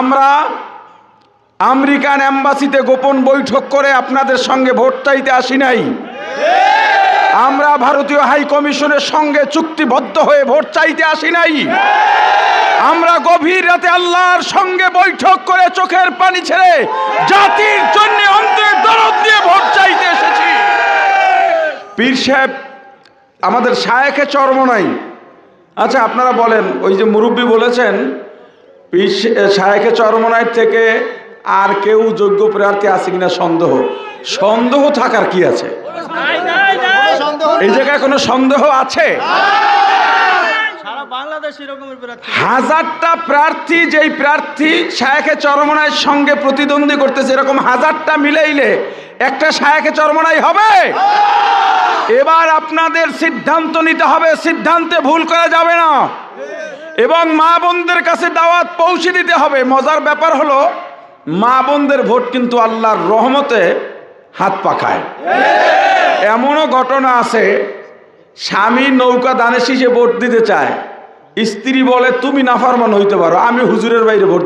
আমরা আমেরিকান এম্বাসিতে গোপন বৈঠক করে আপনাদের সঙ্গে ভোট চাইতে আসি নাই। আমরা ভারতীয় হাই কমিশনের সঙ্গে চুক্তিবদ্ধ হয়ে ভোট চাইতে আসি নাই। আমরা গভীর রাতে আল্লাহর সঙ্গে বৈঠক করে চোখের পানি ছেড়ে জাতির জন্য অন্তরে দরদ দিয়ে ভোট চাইতে এসেছি। পীর সাহেব আমাদের শায়েখে চরমনাই। আচ্ছা আপনারা বলেন, ওই যে মুরব্বী বলেছেন পীর শায়েখে চরমনাই থেকে আর কেউ যোগ্য প্রার্থী আছে কিনা সন্দেহ। সন্দেহ থাকার কি আছে? এই জায়গায় কোনো সন্দেহ আছে? হাজারটা প্রার্থী, যেই প্রার্থী শায়েখে চরমনাইয়ের সঙ্গে প্রতিদ্বন্দ্বী করতেছে, এরকম হাজারটা মিলাইলে একটা শায়েখে চরমনাই হবে। এবার আপনাদের সিদ্ধান্ত নিতে হবে, সিদ্ধান্তে ভুল করা যাবে না এবং মা বোনদের কাছে দাওয়াত পৌঁছে দিতে হবে। মজার ব্যাপার হলো মা বোনদের ভোট কিন্তু আল্লাহর রহমতে হাত পাখায়। এমনও ঘটনা আছে, স্বামী নৌকা দানে শীষে ভোট দিতে চায়, স্ত্রী বলে তুমি নাফরমান হইতে পারো, আমি হুজুরের বাইরে ভোট